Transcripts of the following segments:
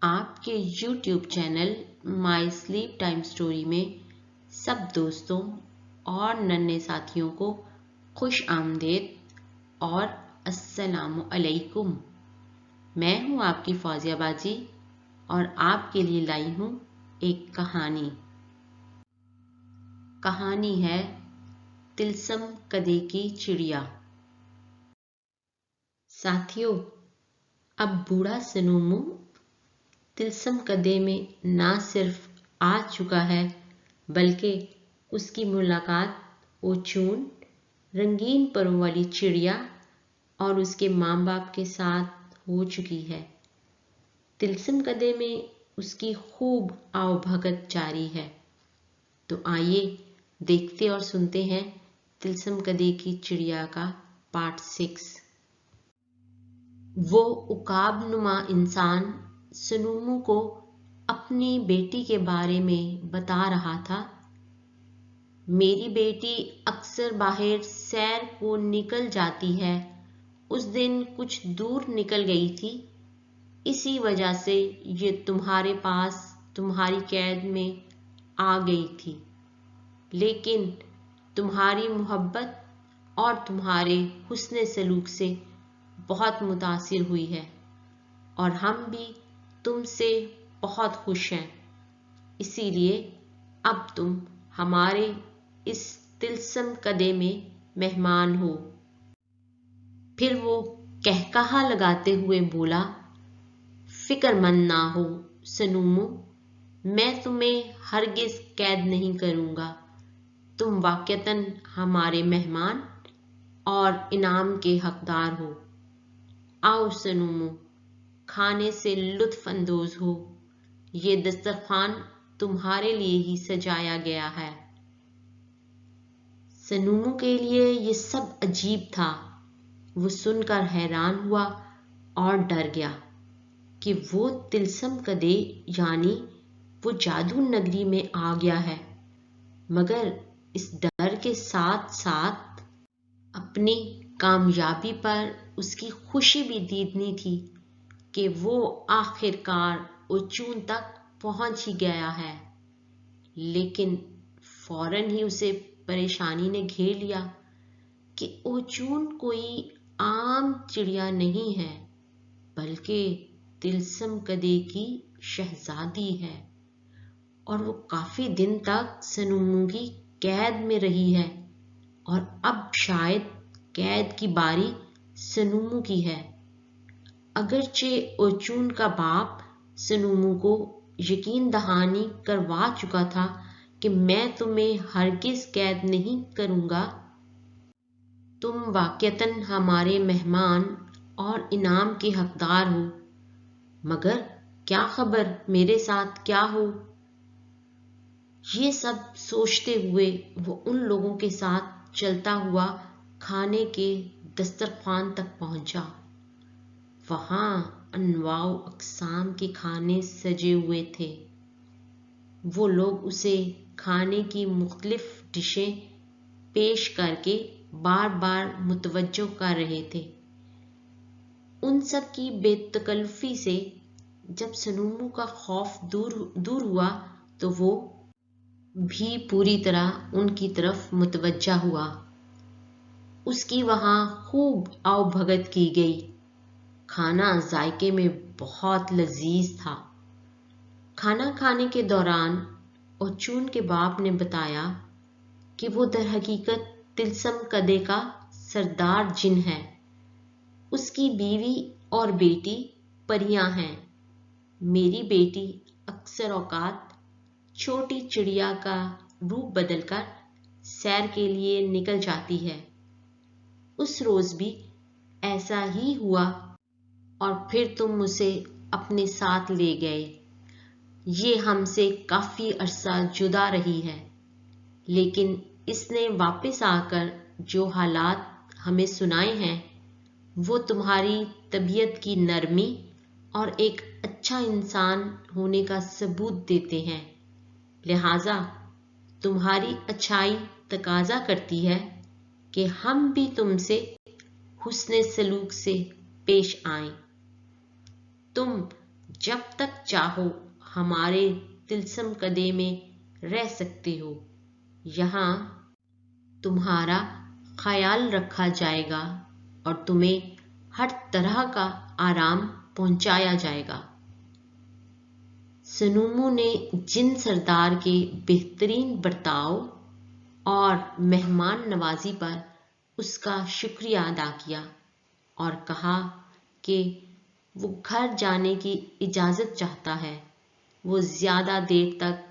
آپ کے YouTube channel مائی slip time story میں سب دوستوں اور ننھے ساتھیوں کو خوش آمدید اور السلام علیکم۔ میں ہوں آپ کی فوزیہ باجی اور آپ کے لیے لائی ہوں ایک کہانی۔ کہانی ہے تلسم کدے کی چڑیا۔ ساتھیوں، اب بوڑھا سنومو تلسم کدے میں نہ صرف آ چکا ہے بلکہ اس کی ملاقات اوچون رنگین پروں والی چڑیا اور اس کے ماں باپ کے ساتھ ہو چکی ہے۔ تلسم کدے میں اس کی خوب آؤ بھگت جاری ہے۔ تو آئیے دیکھتے اور سنتے ہیں تلسم کدے کی چڑیا کا پارٹ 6۔ وہ عقاب نما انسان سنومو کو اپنی بیٹی کے بارے میں بتا رہا تھا۔ میری بیٹی اکثر باہر سیر کو نکل جاتی ہے، اس دن کچھ دور نکل گئی تھی، اسی وجہ سے یہ تمہارے پاس تمہاری قید میں آ گئی تھی، لیکن تمہاری محبت اور تمہارے حسن سلوک سے بہت متاثر ہوئی ہے اور ہم بھی تم سے بہت خوش ہیں، اسی لیے اب تم ہمارے اس تلسم کدے میں مہمان ہو۔ پھر وہ قہقہا لگاتے ہوئے بولا، فکر مند نہ ہو سنومو، میں تمہیں ہرگز قید نہیں کروں گا، تم واقعتاً ہمارے مہمان اور انعام کے حقدار ہو۔ آؤ سنومو، کھانے سے لطف اندوز ہو، یہ دسترخوان تمہارے لیے ہی سجایا گیا ہے۔ سنومو کے لیے یہ سب عجیب تھا، وہ سن کر حیران ہوا اور ڈر گیا کہ وہ تلسم کدے یعنی وہ جادو نگری میں آ گیا ہے، مگر اس ڈر کے ساتھ ساتھ اپنی کامیابی پر اس کی خوشی بھی دیدنی تھی کہ وہ آخر کار اوچون تک پہنچ ہی گیا ہے۔ لیکن فوراً ہی اسے پریشانی نے گھیر لیا کہ اوچون کوئی عام چڑیا نہیں ہے بلکہ تلسم کدے کی شہزادی ہے، اور وہ کافی دن تک سنومو کی قید میں رہی ہے اور اب شاید قید کی باری سنومو کی ہے۔ اگرچہ اوچون کا باپ سنومو کو یقین دہانی کروا چکا تھا کہ میں تمہیں ہرگز قید نہیں کروں گا، تم واقعتاً ہمارے مہمان اور انعام کے حقدار ہو، مگر کیا خبر میرے ساتھ کیا ہو؟ یہ سب سوچتے ہوئے وہ ان لوگوں کے ساتھ چلتا ہوا کھانے کے دسترخوان تک پہنچا۔ وہاں انواع و اقسام کے کھانے سجے ہوئے تھے۔ وہ لوگ اسے کھانے کی مختلف ڈشیں پیش کر کے بار بار متوجہ کر رہے تھے۔ ان سب کی بے تکلفی سے جب سنومو کا خوف دور ہوا تو وہ بھی پوری طرح ان کی طرف متوجہ ہوا۔ اس کی وہاں خوب آؤ بھگت کی گئی۔ کھانا ذائقے میں بہت لذیذ تھا۔ کھانا کھانے کے دوران اوچون کے باپ نے بتایا کہ وہ در حقیقت تلسم کدے کا سردار جن ہے، اس کی بیوی اور بیٹی پریاں ہیں۔ میری بیٹی اکثر اوقات چھوٹی چڑیا کا روپ بدل کر سیر کے لیے نکل جاتی ہے، اس روز بھی ایسا ہی ہوا اور پھر تم اسے اپنے ساتھ لے گئے۔ یہ ہم سے کافی عرصہ جدا رہی ہے، لیکن اس نے واپس آ کر جو حالات ہمیں سنائے ہیں وہ تمہاری طبیعت کی نرمی اور ایک اچھا انسان ہونے کا ثبوت دیتے ہیں، لہذا تمہاری اچھائی تقاضا کرتی ہے کہ ہم بھی تم سے حسن سلوک سے پیش آئیں۔ تم जब तक चाहो हमारे तिलस्म कदे में रह सकते हो। यहाँ तुम्हारा ख्याल रखा जाएगा और तुम्हें हर तरह का आराम पहुंचाया जाएगा। सनूमू ने जिन सरदार के बेहतरीन बर्ताव और मेहमान नवाजी पर उसका शुक्रिया अदा किया और कहा कि वो घर जाने की इजाज़त चाहता है। वो ज़्यादा देर तक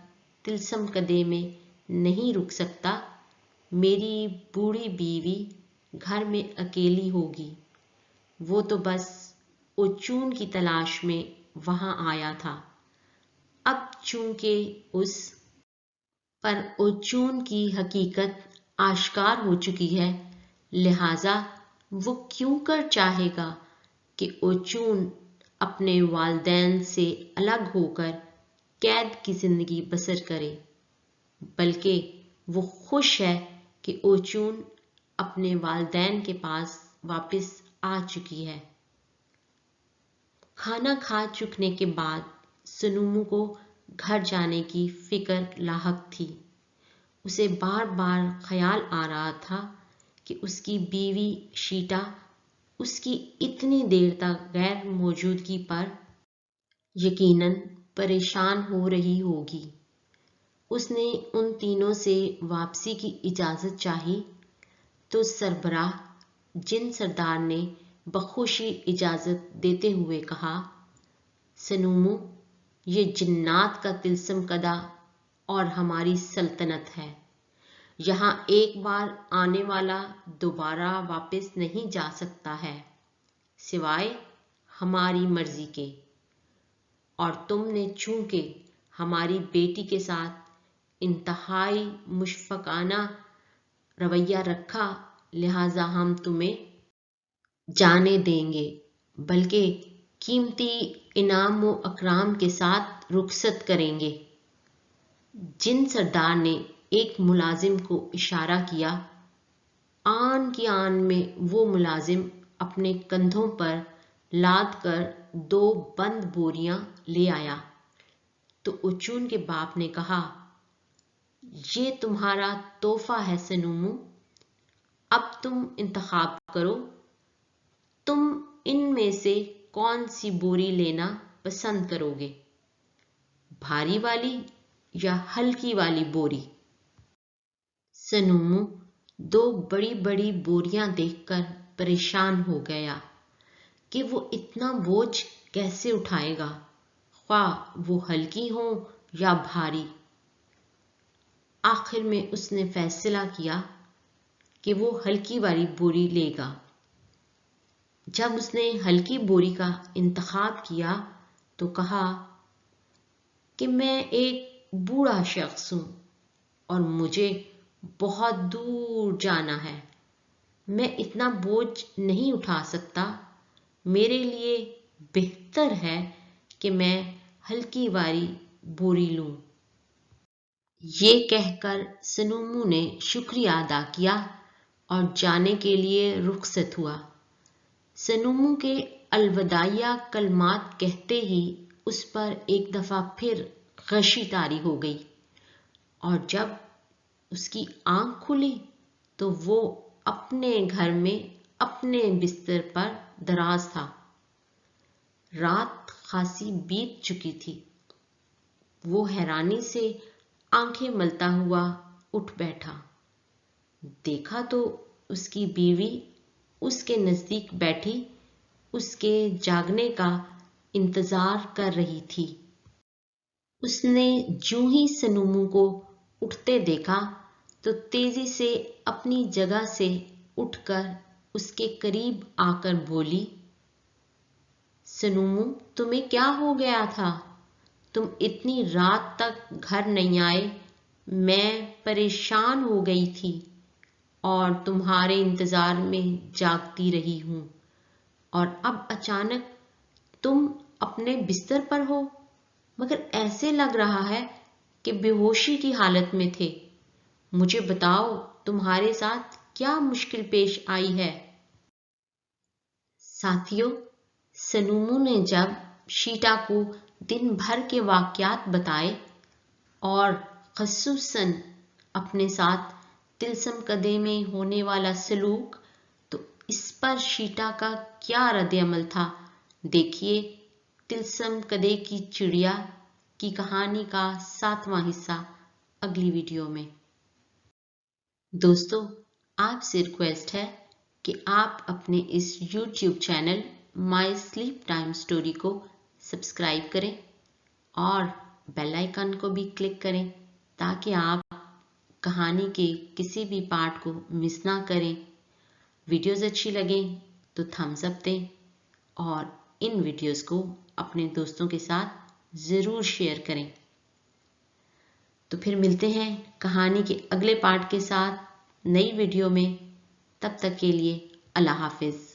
तिलस्म कदे में नहीं रुक सकता। मेरी बूढ़ी बीवी घर में अकेली होगी। वो तो बस ओचून की तलाश में वहाँ आया था। अब चूंकि उस पर ओचून की हकीकत आश्कार हो चुकी है, लिहाजा वो क्यों कर चाहेगा कि ओचून अपने वालिदैन से अलग होकर कैद की जिंदगी बसर करे, बल्कि वो खुश है कि ओचून अपने वालिदैन के पास वापस आ चुकी है। खाना खा चुकने के बाद सनूमू को घर जाने की फिक्र लाहक थी। उसे बार बार ख्याल आ रहा था कि उसकी बीवी शीटा उसकी इतनी देर तक गैर मौजूदगी पर यकीनन परेशान हो रही होगी। उसने उन तीनों से वापसी की इजाज़त चाही तो सरबराह जिन सरदार ने बखुशी इजाज़त देते हुए कहा, सनूमू, ये जिन्नात का तिलस्म कदा और हमारी सल्तनत है। यहाँ एक बार आने वाला दोबारा वापस नहीं जा सकता है सिवाय हमारी मर्जी के, और तुमने चूंकि हमारी बेटी के साथ इंतहाई मुशफ़क़ाना रवैया रखा, लिहाजा हम तुम्हें जाने देंगे, बल्कि कीमती इनाम व अकराम के साथ रुखसत करेंगे। जिन सरदार ने एक मुलाजिम को इशारा किया, आन की आन में वो मुलाजिम अपने कंधों पर लाद कर 2 बंद बोरियां ले आया तो ओचून के बाप ने कहा, ये तुम्हारा तोहफा है सनूमू, अब तुम इंतखाब करो, तुम इनमें से कौन सी बोरी लेना पसंद करोगे, भारी वाली या हल्की वाली बोरी। सनूमू 2 बड़ी बड़ी बोरियां देखकर परेशान हो गया कि वो इतना बोझ कैसे उठाएगा, ख्वाह वो हल्की हो या भारी। आखिर में उसने फैसला किया कि वो हल्की वाली बोरी लेगा। जब उसने हल्की बोरी का इंतखाब किया तो कहा कि मैं एक बूढ़ा शख्स हूं और मुझे बहुत दूर जाना है, मैं इतना बोझ नहीं उठा सकता, मेरे लिए बेहतर है कि मैं हल्की वाली बोरी लूं। ये कहकर सनूमू ने शुक्रिया अदा किया और जाने के लिए रुखसत हुआ। सनूमू के अलविदाइया कलमात कहते ही उस पर एक दफ़ा फिर गशी तारी हो गई और जब उसकी आंख खुली तो वो अपने घर में अपने बिस्तर पर दराज था। रात खासी बीत चुकी थी। वो हैरानी से आंखें मलता हुआ उठ बैठा। देखा तो उसकी बीवी उसके नजदीक बैठी उसके जागने का इंतजार कर रही थी। उसने जूं ही सनूमू को उठते देखा तो तेजी से अपनी जगह से उठकर उसके करीब आकर बोली, सनूमू, तुम्हें क्या हो गया था? तुम इतनी रात तक घर नहीं आए। मैं परेशान हो गई थी और तुम्हारे इंतजार में जागती रही हूं, और अब अचानक तुम अपने बिस्तर पर हो, मगर ऐसे लग रहा है कि बेहोशी की हालत में थे। मुझे बताओ, तुम्हारे साथ क्या मुश्किल पेश आई है? साथियों, सनूमू ने जब शीटा को दिन भर के वाकयात बताए और खसूसन अपने साथ तिलस्म कदे में होने वाला सलूक, तो इस पर शीटा का क्या रद्द-ए-अमल था। देखिए तिलस्म कदे की चिड़िया की कहानी का 7वां हिस्सा अगली वीडियो में। दोस्तों, आपसे रिक्वेस्ट है कि आप अपने इस YouTube channel my sleep time story को सब्सक्राइब करें और बेल आइकन को भी क्लिक करें ताकि आप कहानी के किसी भी पार्ट को मिस ना करें। वीडियोस अच्छी लगें तो थम्स अप दें और इन वीडियोस को अपने दोस्तों के साथ ज़रूर शेयर करें। तो फिर मिलते हैं कहानी के अगले पार्ट के साथ नई वीडियो में। तब तक के लिए अल्लाह हाफिज़।